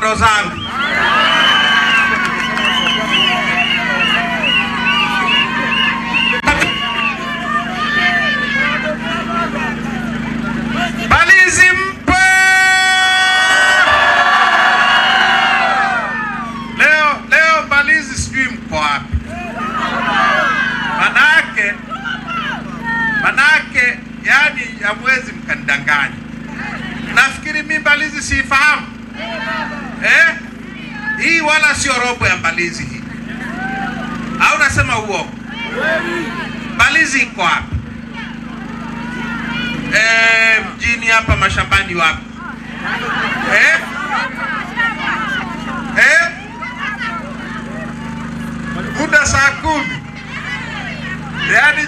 ndoto zangu. Mbalizi mpo! Leo Mbalizi sijui mpo wapi. Manake yani ya mwezi mkanidanganya. Nafikiri mimi Mbalizi siifahamu. Hii wala sio robo ya Mbalizi hii. Au nasema uongo? Mbalizi iko wapi? Mjini hapa mashambani wapi? Muda saa 10. Yaani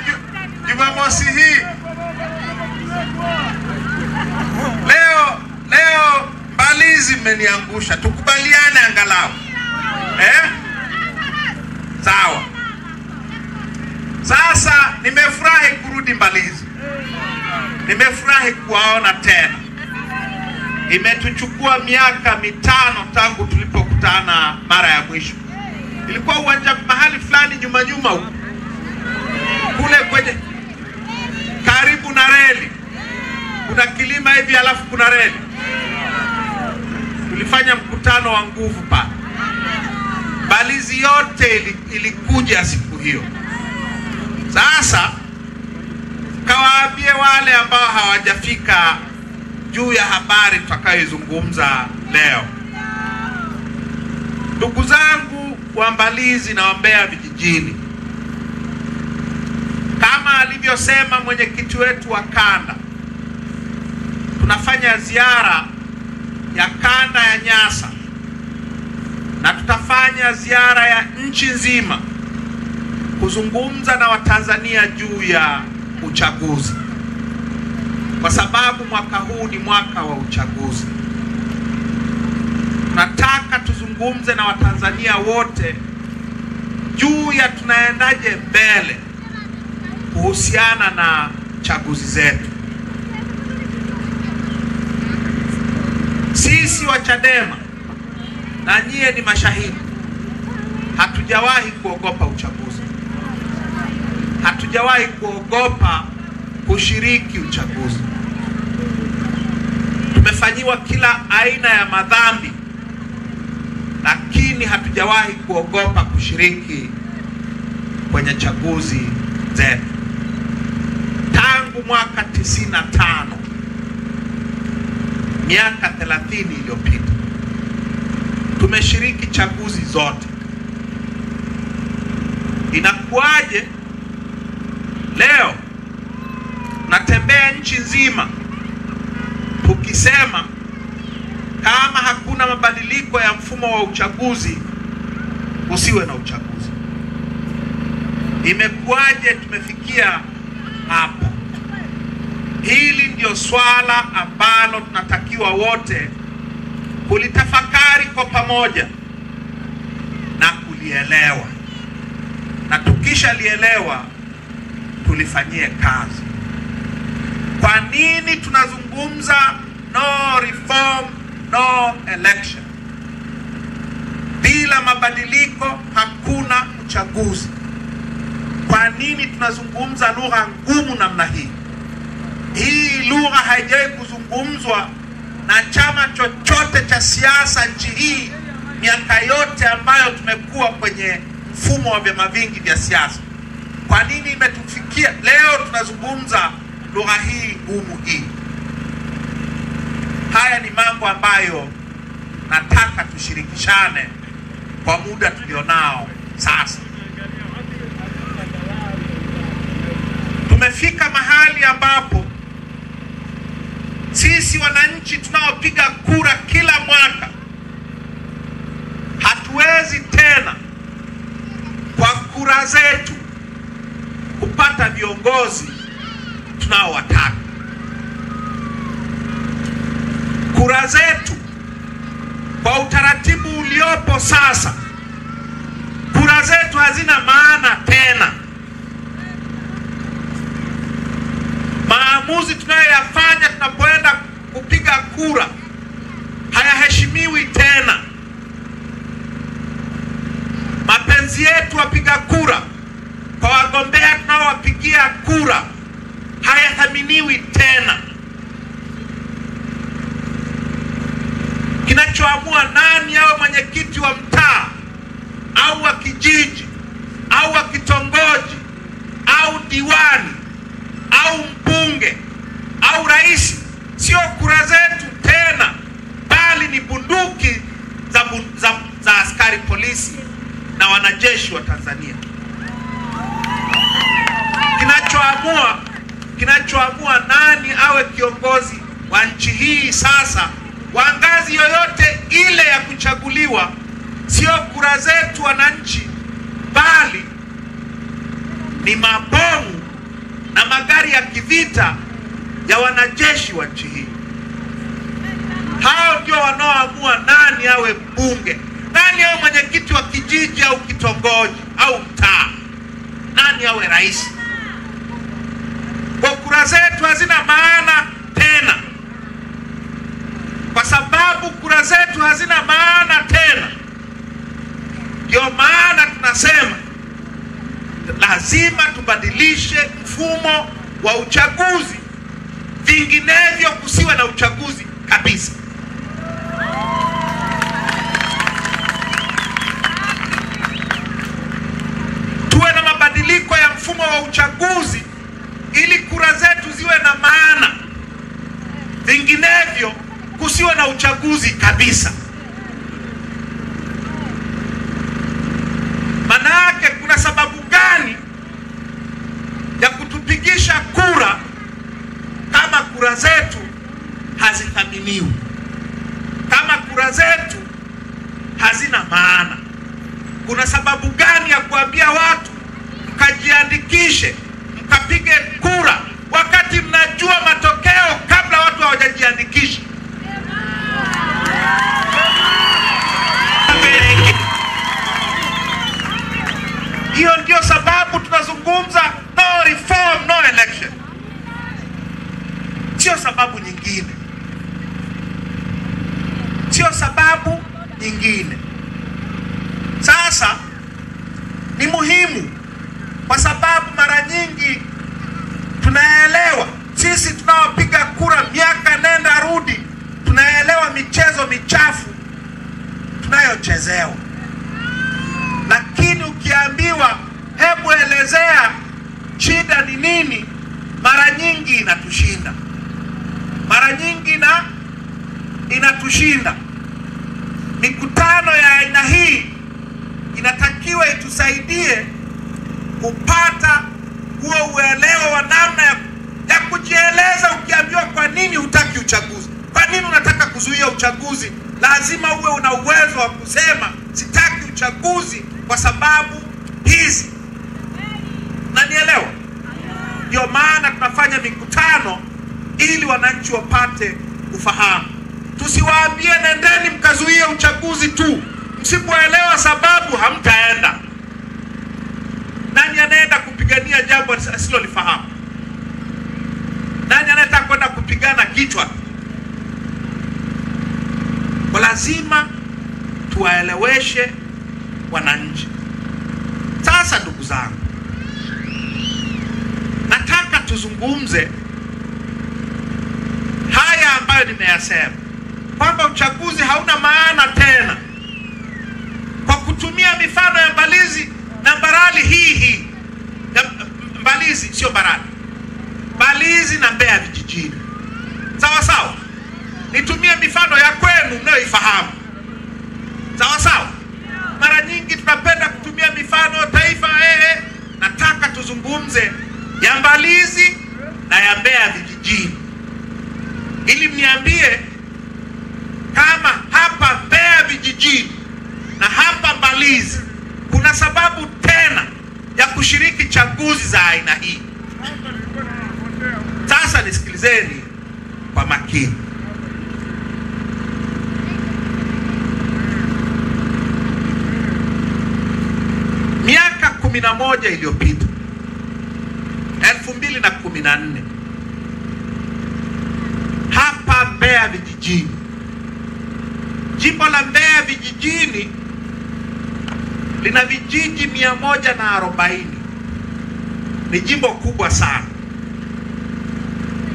Jumamosi hii. Leo Mbalizi mmeniangusha. Tukubaliane angalau. Sawa. Sasa nimefurahi kurudi Mbalizi. Nimefurahi kuwaona tena. Imetuchukua miaka 5 tangu tulipokutana mara ya mwisho. Ilikuwa uwanja mahali fulani nyuma huko. Kule kwenye karibu na reli. Kuna kilima hivi alafu kuna reli. Tulifanya mkutano wa nguvu pale. Mbalizi yote ilikuja siku hiyo. Sasa kawaambie wale ambao hawajafika juu ya habari tutakayozungumza leo. Ndugu zangu wa Mbalizi na Mbeya vijijini, kama alivyosema mwenyekiti wetu wa kanda, tunafanya ziara ya kanda ya Nyasa na tutafanya ziara ya nchi nzima kuzungumza na Watanzania juu ya uchaguzi, kwa sababu mwaka huu ni mwaka wa uchaguzi. Nataka tuzungumze na Watanzania wote juu ya tunaendaje mbele kuhusiana na chaguzi zetu. Sisi wa Chadema na nyie ni mashahidi, hatujawahi kuogopa uchaguzi. Hatujawahi kuogopa kushiriki uchaguzi. Tumefanyiwa kila aina ya madhambi, lakini hatujawahi kuogopa kushiriki kwenye chaguzi zetu. Tangu mwaka 95, miaka 30 iliyopita, tumeshiriki chaguzi zote. Inakuaje leo natembea nchi nzima tukisema kama hakuna mabadiliko ya mfumo wa uchaguzi usiwe na uchaguzi? Imekuaje tumefikia hapa? Hili ndio swala ambalo tunatakiwa wote kulitafakari kwa pamoja na kulielewa, na tukisha lielewa tulifanyie kazi. Kwa nini tunazungumza no reform no election? Bila mabadiliko hakuna uchaguzi. Kwa nini tunazungumza lugha ngumu namna hii? Hii lugha haijawahi kuzungumzwa na chama chochote cha siasa nchi hii miaka yote ambayo tumekuwa kwenye mfumo wa vyama vingi vya siasa. Kwa nini imetufikia leo tunazungumza lugha hii ngumu hii? Haya ni mambo ambayo nataka tushirikishane kwa muda tulionao sasa. Tumefika mahali ambapo sisi wananchi tunaopiga kura kila mwaka hatuwezi tena kwa kura zetu kupata viongozi tunaowataka. Kura zetu kwa utaratibu uliopo sasa, kura zetu hazina maana tena. Maamuzi tunayoyafanya tunapoenda kupiga kura hayaheshimiwi tena. mapenzi yetu wapiga kura kwa wagombea tunaowapigia kura hayathaminiwi tena. Kinachoamua nani awe mwenyekiti wa mtaa au wa kijiji au wa kitongoji au diwani au mbunge au rais sio kura zetu tena, bali ni bunduki za askari polisi na wanajeshi wa Tanzania. Kinachoamua nani awe kiongozi wa nchi hii sasa wa ngazi yoyote ile ya kuchaguliwa sio kura zetu wananchi, bali ni mabomu na magari ya kivita ya wanajeshi wa nchi hii. Hao ndio wanaoamua nani awe mbunge, nani awe mwenyekiti wa kijiji au kitongoji au mtaa, nani awe rais. Kwa kura zetu hazina maana tena. Kwa sababu kura zetu hazina maana tena, ndio maana tunasema lazima tubadilishe mfumo wa uchaguzi, vinginevyo kusiwe na uchaguzi kabisa. Tuwe na mabadiliko ya mfumo wa uchaguzi ili kura zetu ziwe na maana, vinginevyo kusiwe na uchaguzi kabisa. Manake kuna sababu gani ya kutupigisha kura kama kura zetu hazithaminiwi, kama kura zetu hazina maana? Kuna sababu gani ya kuambia watu mkajiandikishe mkapige kura wakati mnajua matokeo kabla watu hawajajiandikisha? Hiyo ndio sababu tunazungumza no reform no election, sio sababu nyingine, sio sababu nyingine. Sasa ni muhimu kwa sababu mara nyingi tunaelewa, sisi tunaopiga kura miaka nenda rudi, tunaelewa michezo michafu tunayochezewa. Lakini ukiambiwa hebu elezea shida ni nini, mara nyingi inatushinda. Mara nyingi inatushinda. Mikutano ya aina hii inatakiwa itusaidie kupata huo uelewa wa namna ya kujieleza. Ukiambiwa kwa nini hutaki uchaguzi, kwa nini unataka kuzuia uchaguzi, lazima uwe una uwezo wa kusema sitaki uchaguzi kwa sababu hizi. Na nielewa, ndio maana tunafanya mikutano ili wananchi wapate ufahamu. Tusiwaambie nendeni mkazuie uchaguzi tu, msipoelewa sababu hamtaenda. Nani anaenda kupigania jambo asilolifahamu? Nani anataka kwenda kupigana kichwa? Kwa lazima tuwaeleweshe wananchi. Sasa ndugu zangu, nataka tuzungumze haya ambayo nimeyasema, kwamba uchaguzi hauna maana tena, kwa kutumia mifano ya Mbalizi na Mbarali. Hii Mbalizi sio Mbarali, Mbalizi na Mbeya vijijini, sawa sawa. Nitumie mifano ya kwenu mnayoifahamu, sawa sawa. Mara nyingi tunapenda kutumia mifano taifa. Nataka tuzungumze ya Mbalizi na ya Mbeya vijijini, ili mniambie kama hapa Mbeya vijijini na hapa Mbalizi kuna sababu tena ya kushiriki chaguzi za aina hii. Sasa nisikilizeni kwa makini. Miaka 11 iliyopita, 2014, hapa Mbeya vijijini, jimbo la Mbeya vijijini lina vijiji 140. Ni jimbo kubwa sana.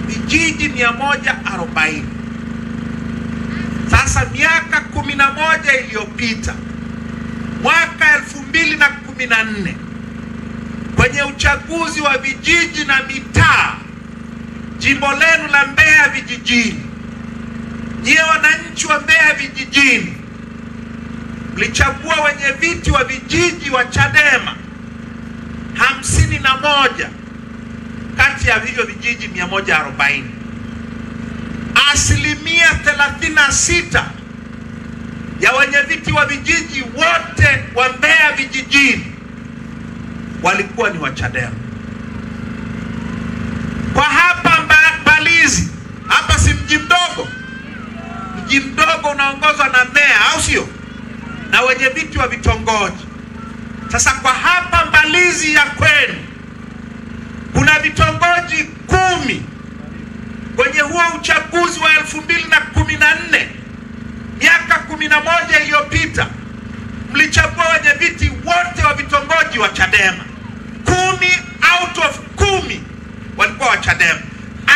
Vijiji 140. Sasa miaka 11 iliyopita, mwaka 2014, kwenye uchaguzi wa vijiji na mitaa, jimbo lenu la Mbeya vijijini, nyie wananchi wa Mbeya vijijini mlichagua wenye viti wa vijiji wa Chadema 51 kati ya hivyo vijiji 140. Asilimia 36 ya wenye viti wa vijiji wote wa Mbeya vijijini walikuwa ni wa Chadema. Kwa hapa Mbalizi, hapa si mji mdogo. Mji mdogo unaongozwa na meya, au sio? Na wenye viti wa vitongoji. Sasa kwa hapa Mbalizi ya kwenu kuna vitongoji 10. Kwenye huo uchaguzi wa 2014, miaka 11 iliyopita, mlichagua wenye viti wote wa vitongoji wa Chadema. 10 out of 10 walikuwa wa Chadema.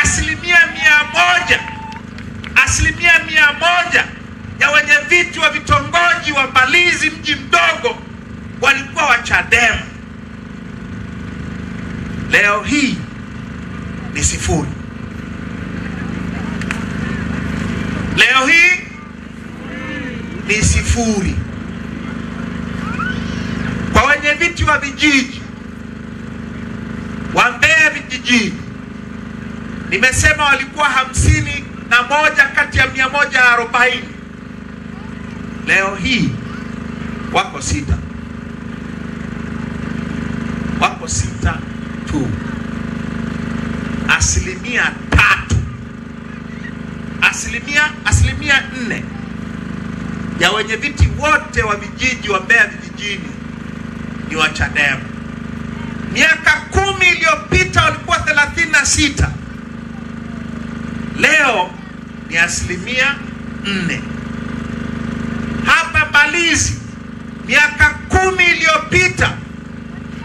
Asilimia 100 ya wenye viti wa vitongoji wa Mbalizi mji mdogo walikuwa wa Chadema. Leo hii ni 0. Leo hii ni 0. Kwa wenye viti wa vijiji wa Mbeya vijijini, nimesema walikuwa 51 kati ya 140. Leo hii wako 6. Wako 6 tu. Asilimia 3. Asilimia 4 ya wenye viti wote wa vijiji wa Mbeya vijijini ni wa Chadema. Miaka 10 iliyopita walikuwa 36. Leo ni asilimia 4. Hapa Mbalizi, miaka 10 iliyopita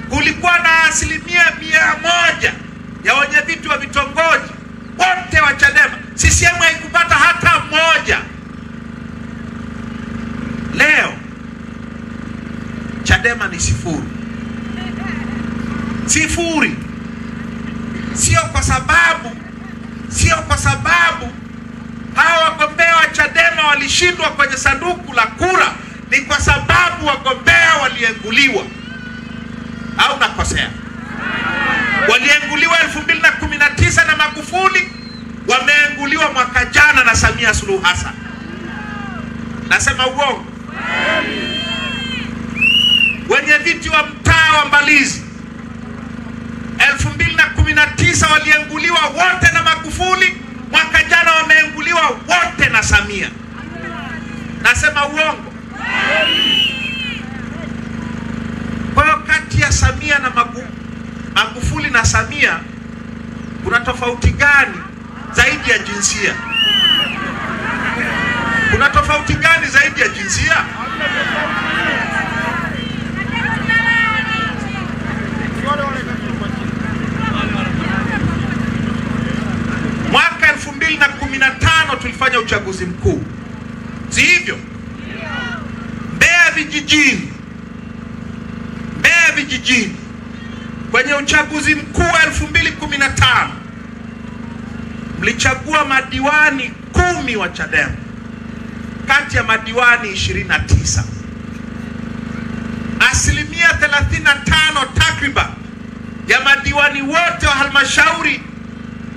kulikuwa na asilimia 100 ya wenye viti wa vitongoji wote wa Chadema. CCM haikupata hata mmoja. Leo Chadema ni 0. 0. Sio kwa sababu hawa wagombea wa Chadema walishindwa kwenye sanduku la kura, ni kwa sababu wagombea walienguliwa. Au nakosea? Walienguliwa 2019 na Magufuli, wameenguliwa mwaka jana na Samia Suluhu Hassan. Nasema uongo? Wenye viti wa mtaa wa Mbalizi 2019 walienguliwa wote na Magufuli, mwaka jana wameenguliwa wote na Samia. Nasema uongo? Kwa kati ya Samia na Magufuli na Samia kuna tofauti gani zaidi ya jinsia? Kuna tofauti gani zaidi ya jinsia? Mwaka 2015 tulifanya uchaguzi mkuu, si hivyo? Mbeya vijijini kwenye uchaguzi mkuu wa 2015 mlichagua madiwani 10 wa Chadema kati ya madiwani 29. Asilimia 35 takriban ya madiwani wote wa halmashauri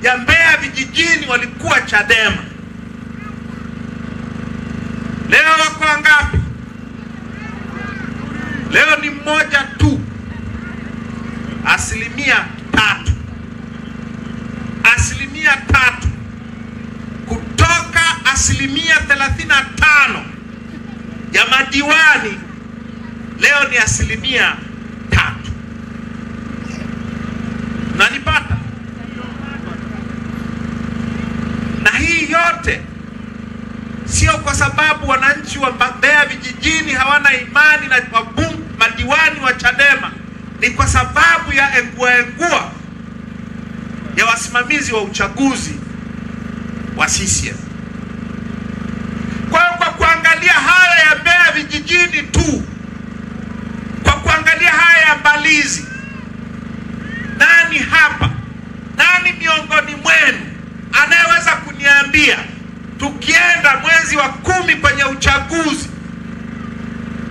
ya Mbeya vijijini walikuwa Chadema. Leo wako ngapi? Leo ni mmoja tu. Asilimia 3. Asilimia 3 kutoka asilimia 35 ya madiwani, leo ni asilimia 3. Nanipata? Na hii yote sio kwa sababu wananchi wa Mbeya vijijini hawana imani na madiwani wa Chadema ni kwa sababu ya engua ya wasimamizi wa uchaguzi wa CCM. Kwa kuangalia haya ya Mbeya vijijini tu, kwa kuangalia haya ya Mbalizi, nani miongoni mwenu anayeweza kuniambia tukienda mwezi wa 10 kwenye uchaguzi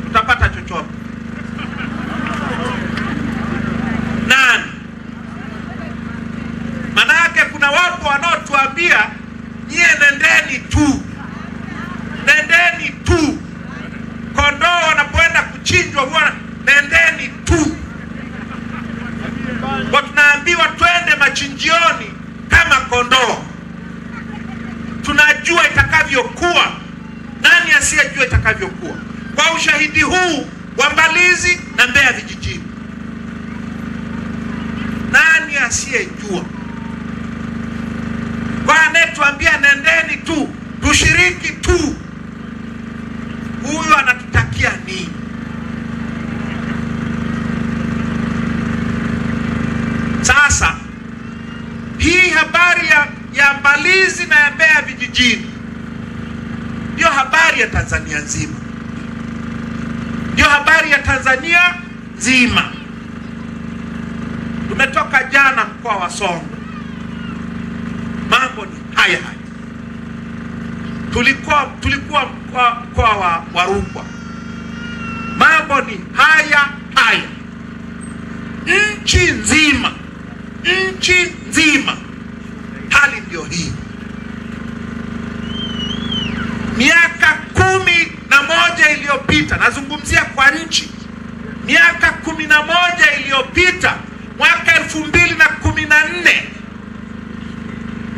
tutapata chochote? Nani? Manake kuna wapo wanaotuambia nyie nendeni tu. Kondoo wanapoenda kuchinjwa huwa nendeni tu. Kwa tunaambiwa twende machinjioni kama kondoo. Tunajua itakavyokuwa. Nani asiyejua itakavyokuwa? Kwa ushahidi huu wa Mbalizi na Mbeya vijijini, nani asiyejua? Kwa anetuambia nendeni tu, tushiriki tu, huyo anatutakia nini? Sasa hii habari ya Mbalizi na ya Mbeya vijijini ndio habari ya Tanzania nzima, ndio habari ya Tanzania nzima. Tumetoka jana mkoa wa Songwe, mambo ni haya. Tulikuwa mkoa wa Rukwa, mambo ni haya. Nchi nzima hali ndio hii. Miaka 11 iliyopita, nazungumzia kwa nchi, miaka 11 iliyopita, mwaka 2014,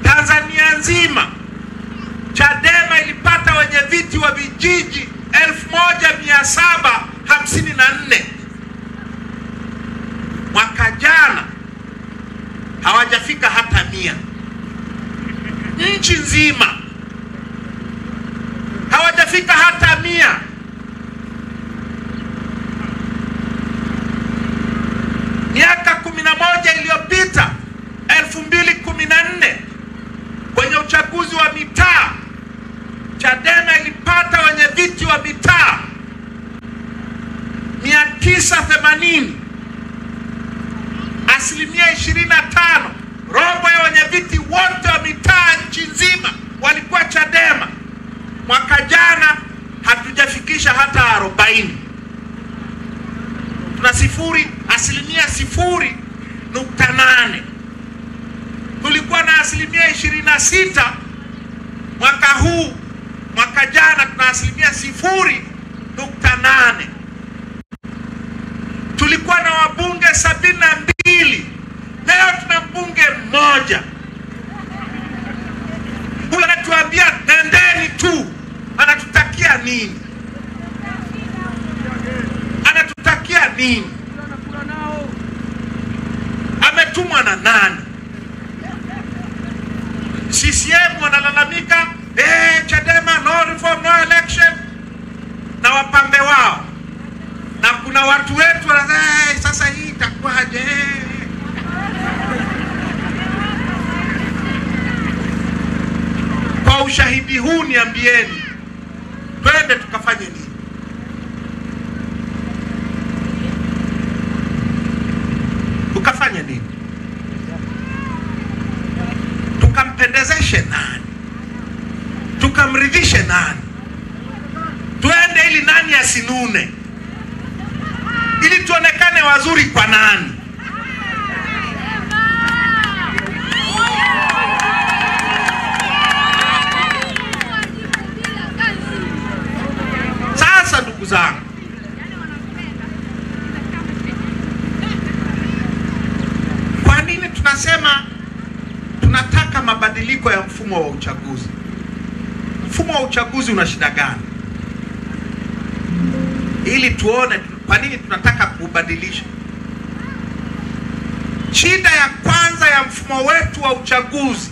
Tanzania nzima Chadema ilipata wenye viti wa vijiji 1754. Mwaka jana hawajafika hata 100. Nchi nzima hawajafika hata 100. Miaka 11 iliyopita 2014, kwenye uchaguzi wa mitaa, Chadema ilipata wenye viti wa mitaa 980. 25%, robo ya wenye viti wote wa mitaa nchi nzima walikuwa Chadema. Mwaka jana hatujafikisha hata 40. Tuna 0.8. Tulikuwa na 26% mwaka huu. Mwaka jana tuna 0.8. Tulikuwa na wabunge 72, leo tuna mbunge mmoja. Huyo anatuambia nendeni tu, anatutakia nini? Anatutakia nini? Ametumwa na nani? CCM wanalalamika Chadema no reform no election na wapambe wao, na kuna watu wetu sasa hii itakuwaje? Kwa ushahidi huu niambieni, twende tukafanye nini? Tukafanye nini? Tukampendezeshe nani? Tukamridhishe nani? Twende ili nani asinune? Ili tuonekane wazuri kwa nani? Sasa ndugu zangu, kwa nini tunasema tunataka mabadiliko ya mfumo wa uchaguzi? Mfumo wa uchaguzi una shida gani? Ili tuone kwa nini tunataka kubadilisha. Shida ya kwanza ya mfumo wetu wa uchaguzi,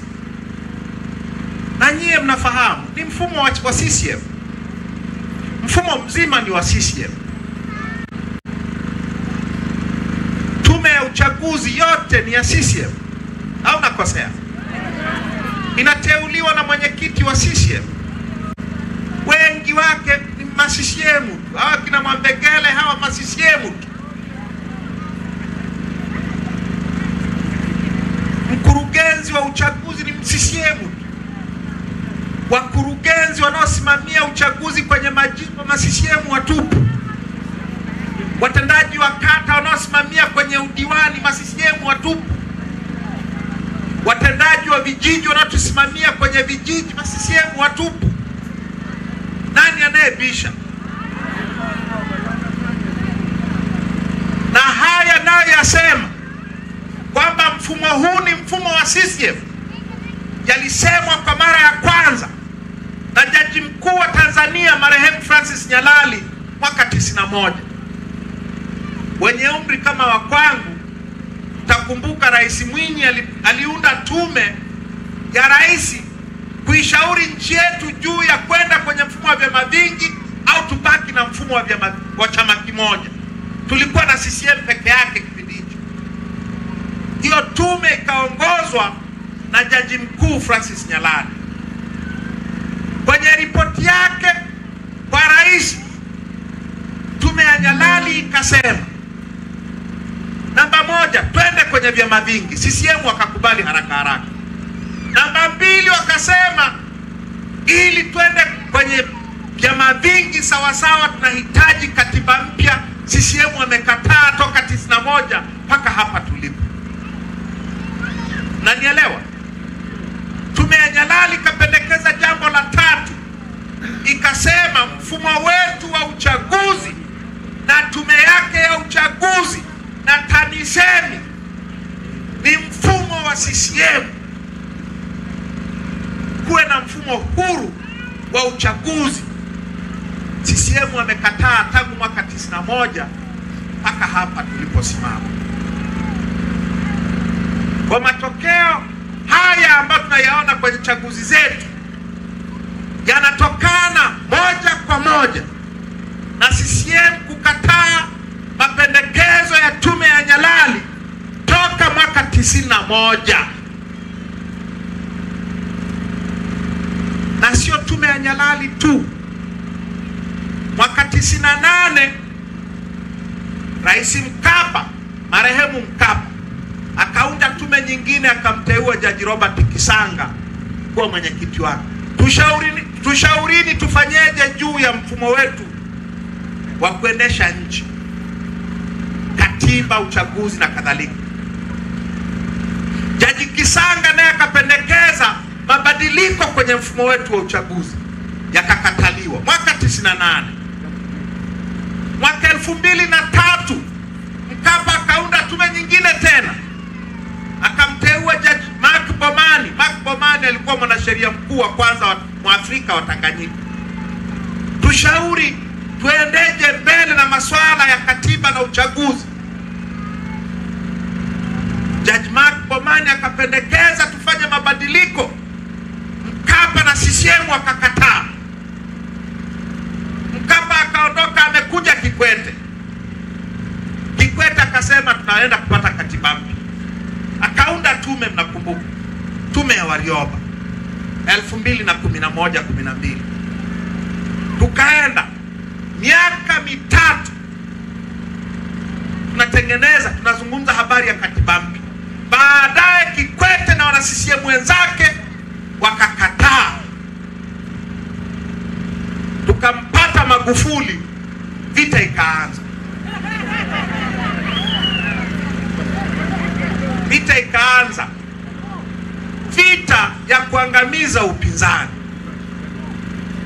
na nyie mnafahamu, ni mfumo wa CCM. Mfumo mzima ni wa CCM. uchaguzi yote ni ya CCM au nakosea? Inateuliwa na mwenyekiti wa CCM, wengi wake ni ma-CCM tu. Hawa kina Mwambegele hawa ma-CCM tu. Mkurugenzi wa uchaguzi ni CCM tu. Wakurugenzi wanaosimamia uchaguzi kwenye majimbo ma-CCM watupu. Watendaji wa kata wanaosimamia kwenye udiwani ma-CCM watupu. Watendaji wa vijiji wanaotusimamia kwenye vijiji ma-CCM watupu. Nani anayebisha? Na haya nayo yasema kwamba mfumo huu ni mfumo wa CCM yalisemwa kwa mara ya kwanza na Jaji Mkuu wa Tanzania marehemu Francis Nyalali mwaka 91. Wenye umri kama wa kwangu takumbuka Rais Mwinyi aliunda tume ya rais kuishauri nchi yetu juu ya kwenda kwenye mfumo wa vyama vingi au tubaki na mfumo wa chama kimoja. Tulikuwa na CCM peke yake kipindi hicho. Hiyo tume ikaongozwa na Jaji Mkuu Francis Nyalali. Kwenye ripoti yake kwa rais, tume ya Nyalali ikasema, namba 1, twende kwenye vyama vingi. CCM wakakubali haraka haraka. Namba 2, wakasema ili twende kwenye vyama vingi sawa sawa tunahitaji katiba mpya. CCM wamekataa toka 91 mpaka hapa tulipo. Na nielewa, tume ya Nyalali kapendekeza jambo la 3, ikasema mfumo wetu wa uchaguzi na tume yake ya uchaguzi na TAMISEMI ni mfumo wa CCM. Kuwe na mfumo huru wa uchaguzi. CCM wamekataa tangu mwaka 91 mpaka hapa tuliposimama. Kwa matokeo haya ambayo tunayaona kwenye chaguzi zetu yanatokana moja kwa moja na CCM kukataa mapendekezo ya tume ya Nyalali toka mwaka 91. Na sio tume ya Nyalali tu. Mwaka 98 Rais Mkapa, marehemu Mkapa, akaunda tume nyingine, akamteua Jaji Robert Kisanga kuwa mwenyekiti wake. Tushaurini tufanyeje juu ya mfumo wetu wa kuendesha nchi, katiba, uchaguzi na kadhalika. Jaji Kisanga naye akapendekeza mabadiliko kwenye mfumo wetu wa uchaguzi, yakakataliwa mwaka 98. Mwaka 2003 Mkapa akaunda tume nyingine tena, akamteua Jaji Mark Bomani. Mark Bomani alikuwa mwanasheria mkuu wa kwanza wa Mwafrika wa Tanganyika. Tushauri tuendeje mbele na masuala ya katiba na uchaguzi. Jaji Mark Bomani akapendekeza tufanye mabadiliko. Mkapa na CCM wakakataa. Mkapa akaondoka, amekuja Kikwete. Kikwete akasema tunaenda kupata katiba mpya. Akaunda tume, mnakumbuka, tume ya Warioba 2011-12. Tukaenda miaka 3 tunazungumza habari ya katiba mpya. Baadaye Kikwete na wana CCM wenzake wakakataa. Tukampata Magufuli, vita ikaanza. Vita ikaanza, vita ya kuangamiza upinzani,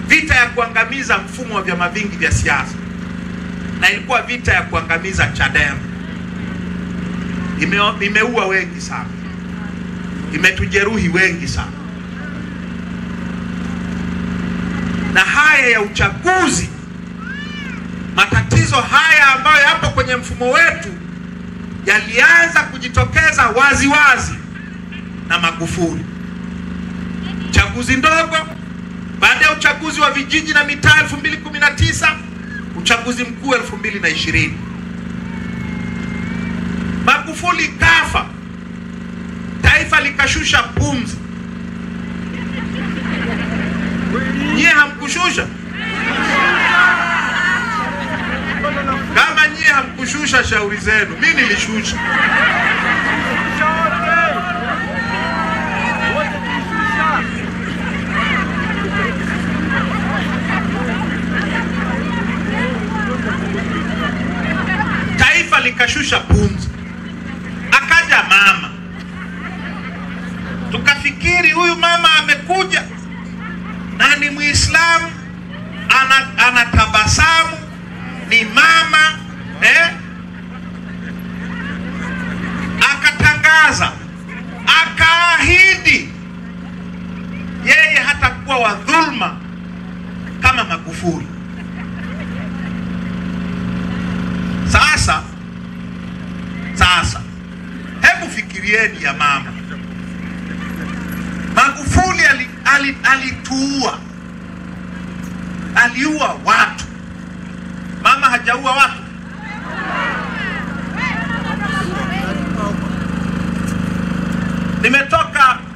vita ya kuangamiza mfumo wa vyama vingi vya siasa, na ilikuwa vita ya kuangamiza Chadema. Imeua wengi sana, imetujeruhi wengi sana. Na haya ya uchaguzi, matatizo haya ambayo yapo kwenye mfumo wetu yalianza kujitokeza wazi wazi na Magufuli. Chaguzi ndogo, baada ya uchaguzi wa vijiji na mitaa 2019, uchaguzi mkuu 2020. Magufuli kafa, taifa likashusha pumzi. Nyie hamkushusha? Kama nyie hamkushusha, shauri zenu. Mimi nilishusha. Taifa likashusha pumzi. Akaja mama, tukafikiri huyu mama amekuja na ni Muislamu, anatabasamu, ni mama, akatangaza, akaahidi yeye hatakuwa wa dhulma kama Magufuli. Sasa hebu fikirieni ya mama. Magufuli alituua, aliua watu. Mama hajaua watu?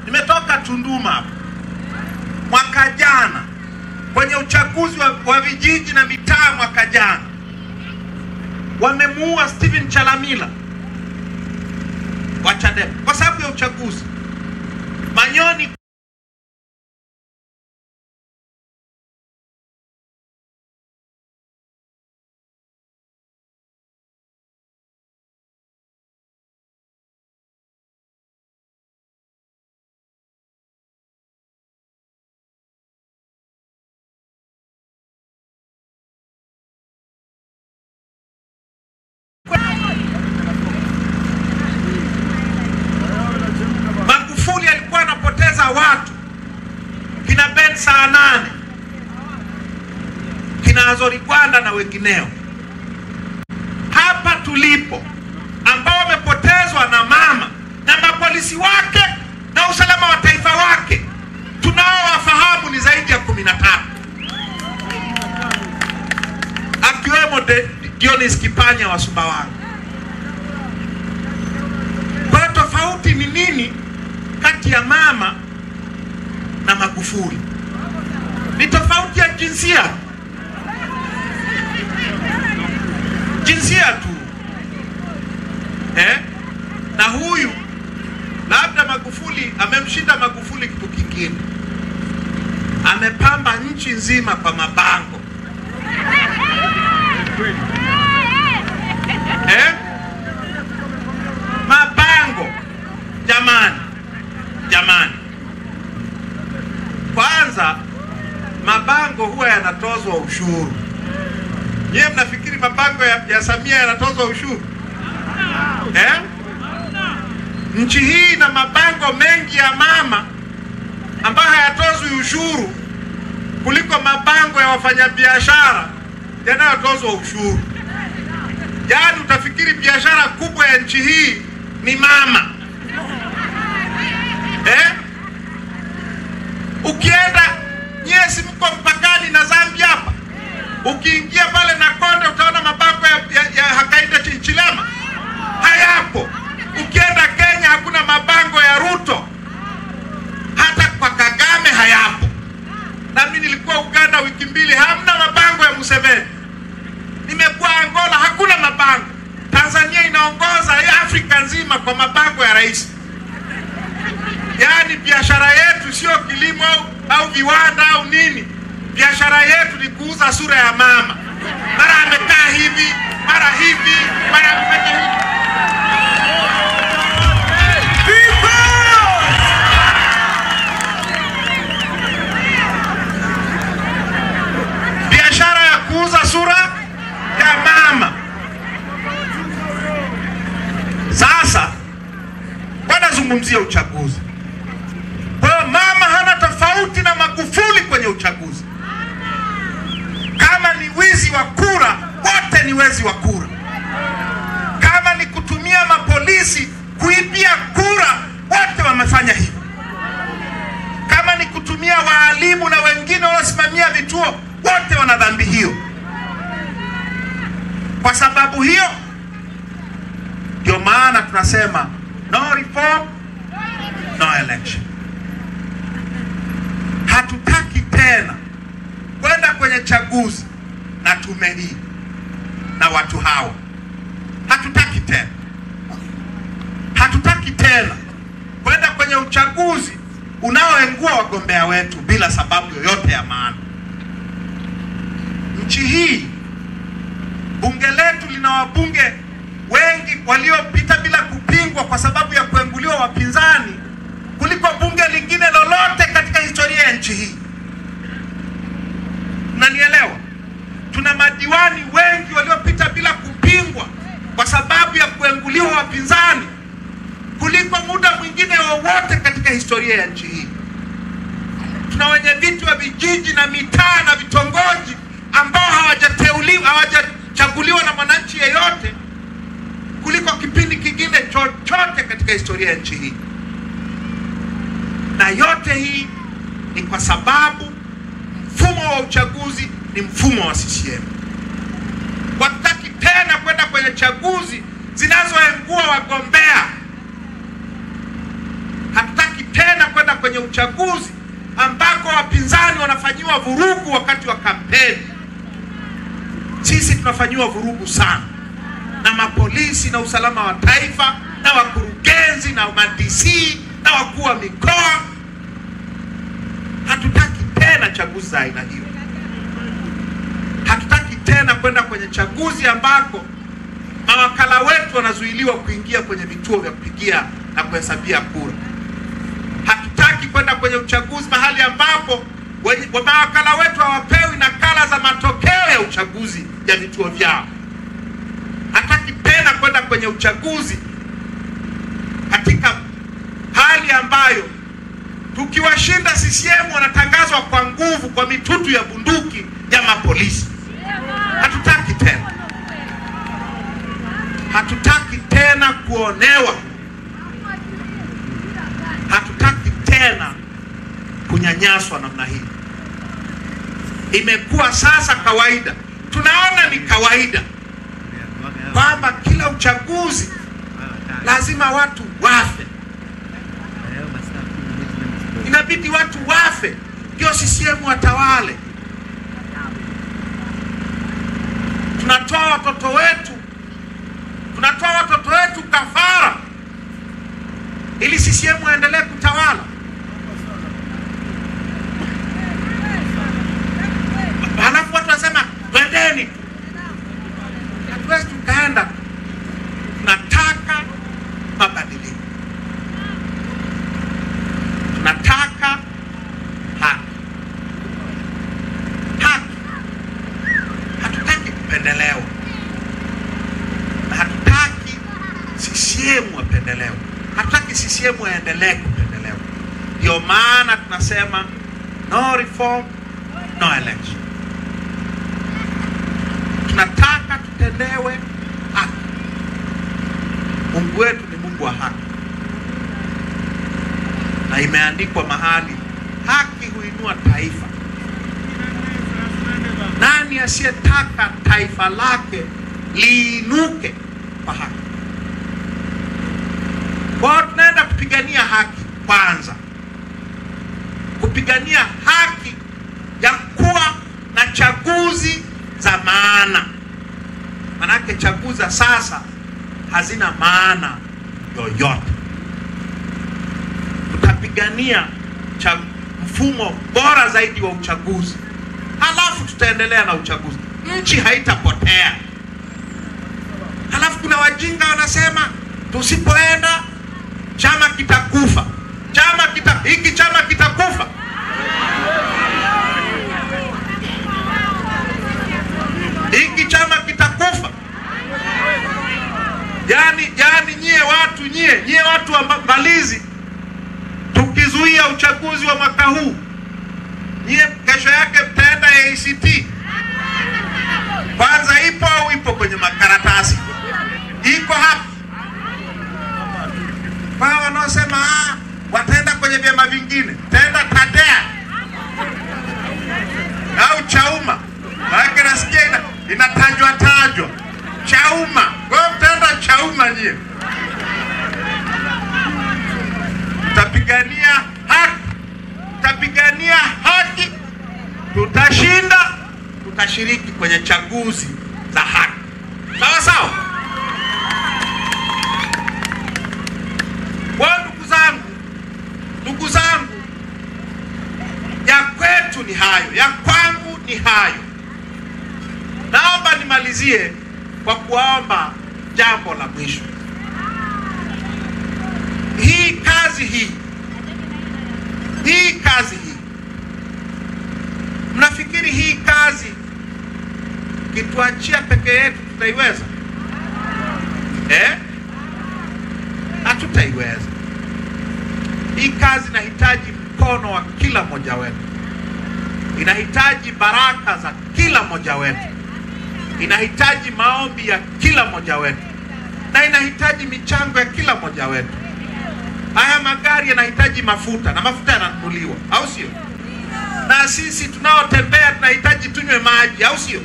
Nimetoka Tunduma mwaka jana kwenye uchaguzi wa vijiji na mitaa mwaka jana. Wamemuua Stephen Chalamila wa Chadema kwa sababu ya uchaguzi. Manyoni watu kina Ben Saanane, kina Azori Gwanda na wengineo. Hapa tulipo ambao wamepotezwa na mama na mapolisi wake na usalama wa taifa wake, tunaowafahamu ni zaidi ya 13, akiwemo Dionis Kipanya wa Sumbawanga. Kwa tofauti ni nini kati ya mama na Magufuli? Ni tofauti ya jinsia. Jinsia tu. Na huyu labda Magufuli amemshinda Magufuli kitu kingine. Amepamba nchi nzima kwa mabango. Mabango. Jamani. Kwanza mabango huwa yanatozwa ushuru. Yeye mnafikiri mabango ya Samia yanatozwa ushuru? Nchi hii na mabango mengi ya mama ambayo hayatozwi ushuru kuliko mabango ya wafanyabiashara yanayotozwa ushuru. Yaani utafikiri biashara kubwa ya nchi hii ni mama. Ukienda nyesi mko mpakani na Zambia hapa, ukiingia pale na Konde utaona mabango ya Hakainde Hichilema hayapo. Ukienda Kenya hakuna mabango ya Ruto, hata kwa Kagame hayapo. Na mimi nilikuwa Uganda wiki mbili, hamna mabango ya Museveni. Nimekuwa Angola, hakuna mabango. Tanzania inaongoza Afrika nzima kwa mabango ya rais. Yaani biashara yetu sio kilimo au viwanda au nini. Biashara yetu ni kuuza sura ya mama. Mara amekaa hivi, mara hivi, mara amefanya hivi. Biashara ya kuuza sura ya mama. Sasa wanazungumzia uchaguzi. Kwa mama hana tofauti na Magufuli kwenye uchaguzi. Kama ni wizi wa kura, wote ni wezi wa kura. Kama ni kutumia mapolisi kuibia kura, wote wamefanya hivyo. Kama ni kutumia waalimu na wengine wanaosimamia vituo, wote wana dhambi hiyo. Kwa sababu hiyo Ndio maana tunasema no reform, no election. Hatutaki tena kwenda kwenye chaguzi na tume hii na watu hawa. Hatutaki tena. Hatutaki tena kwenda kwenye uchaguzi unaoengua wagombea wetu bila sababu yoyote ya maana. Nchi hii, bunge letu lina wabunge wengi waliopita bila kupingwa kwa sababu ya kuenguliwa wapinzani kuliko bunge lingine lolote katika historia ya nchi hii. Unanielewa? Tuna madiwani wengi waliopita bila kupingwa kwa sababu ya kuenguliwa wapinzani kuliko muda mwingine wowote katika historia ya nchi hii. Tuna wenyeviti wa vijiji na mitaa na vitongoji ambao hawajachaguliwa na mwananchi yeyote kuliko kipindi kingine chochote katika historia ya nchi hii. Na yote hii ni kwa sababu mfumo wa uchaguzi ni mfumo wa CCM. Wataki tena kwenda kwenye chaguzi zinazoengua wagombea. Hatutaki tena kwenda kwenye uchaguzi ambako wapinzani wanafanyiwa vurugu wakati wa kampeni. Sisi tunafanyiwa vurugu sana na mapolisi na usalama wa taifa na wakurugenzi na ma-DC na wakuu wa mikoa. Hatutaki tena chaguzi za aina hiyo. Hatutaki tena kwenda kwenye chaguzi ambako mawakala wetu wanazuiliwa kuingia kwenye vituo vya kupigia na kuhesabia kura. Hatutaki kwenda kwenye uchaguzi mahali ambapo mawakala wetu hawapewi nakala za matokeo ya uchaguzi ya vituo vyao. Hatutaki tena kwenda kwenye uchaguzi katika hali ambayo tukiwashinda CCM wanatangazwa kwa nguvu kwa mitutu ya bunduki ya mapolisi. Hatutaki tena. Hatutaki tena kuonewa. Hatutaki tena kunyanyaswa namna hii. Imekuwa sasa kawaida. Tunaona ni kawaida kwamba kila uchaguzi lazima watu wafe. Inabidi watu wafe ndio CCM watawale. Tunatoa watoto wetu kafara ili CCM waendelee kutawala. Halafu watu wanasema twendeni. Hatuwezi tukaenda. Tunataka mabadiliko. Tunataka haki. Hatutaki kupendelewa. Hatutaki CCM wapendelewa. Hatutaki CCM waendelee kupendelewa. Ndio maana tunasema no reform, no election. Tunataka tutendewe haki. Mungu wetu ni Mungu wa haki. Na imeandikwa mahali, haki huinua taifa. Nani asiyetaka taifa lake liinuke kwa haki? Kwa tunaenda kupigania haki kwanza. Kupigania haki ya kuwa na chaguzi za maana. Manake chaguzi za sasa hazina maana yoyote. Tutapigania mfumo bora zaidi wa uchaguzi. Halafu tutaendelea na uchaguzi. Nchi haitapotea. Halafu kuna wajinga wanasema tusipoenda chama kitakufa. Hiki chama kitakufa. Hiki chama kitakufa. Yani nyie watu wa Mbalizi, tukizuia uchaguzi wa mwaka huu, nyie kesho yake mtaenda ACT. Kwanza ipo au ipo kwenye makaratasi? Iko hapa. Kwa wanaosema wataenda kwenye vyama vingine, taenda TADEA au Chauma. Maana nasikia inatajwa Chauma. Kwa mtaenda Chauma nyie. tutapigania haki, tutapigania haki, tutashinda, tutashiriki kwenye chaguzi za haki. Sawa sawa? Kwa ndugu zangu, ya kwetu ni hayo, ya kwangu ni hayo. Naomba nimalizie kwa kuomba jambo la mwisho. Hii kazi hii, mnafikiri hii kazi kituachia peke yetu tutaiweza? Hatutaiweza. Hii kazi inahitaji mkono wa kila mmoja wetu, inahitaji baraka za kila mmoja wetu, inahitaji maombi ya kila mmoja wetu, na inahitaji michango ya kila mmoja wetu. Haya magari yanahitaji mafuta, na mafuta yananunuliwa, au sio? Na sisi tunaotembea tunahitaji tunywe maji, au sio?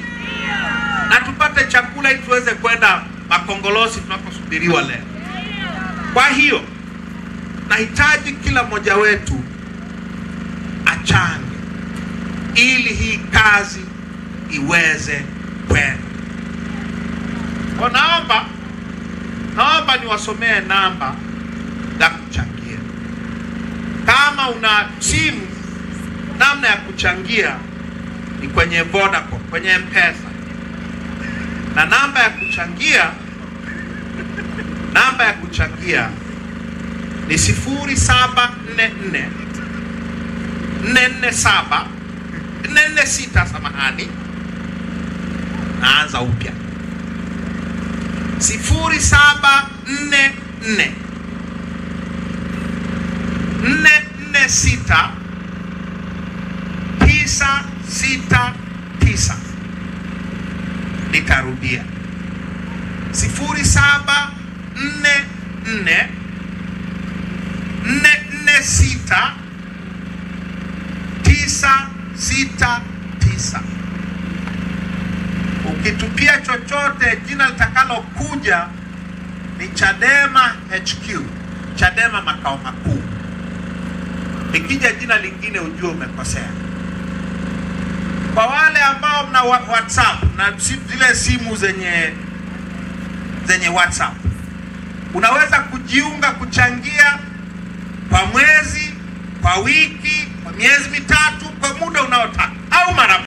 Na tupate chakula ili tuweze kwenda Makongolosi tunakosubiriwa leo. Kwa hiyo nahitaji kila mmoja wetu achange ili hii kazi iweze kwenda. Kwa naomba niwasomee namba za kuchangia. Kama una simu, namna ya kuchangia ni kwenye Vodacom, kwenye M-Pesa. Na namba ya kuchangia ni 0744 447 446, samahani, naanza upya. 0744 446 969. Nitarudia. 0744 446 969. Ukitupia chochote, jina litakalo kuja ni Chadema HQ, Chadema makao makuu. Ikija jina lingine ujue umekosea. Kwa wale ambao mna WhatsApp na zile simu zenye WhatsApp, unaweza kujiunga kuchangia kwa mwezi, kwa wiki, kwa miezi mitatu, kwa muda unaotaka, au mara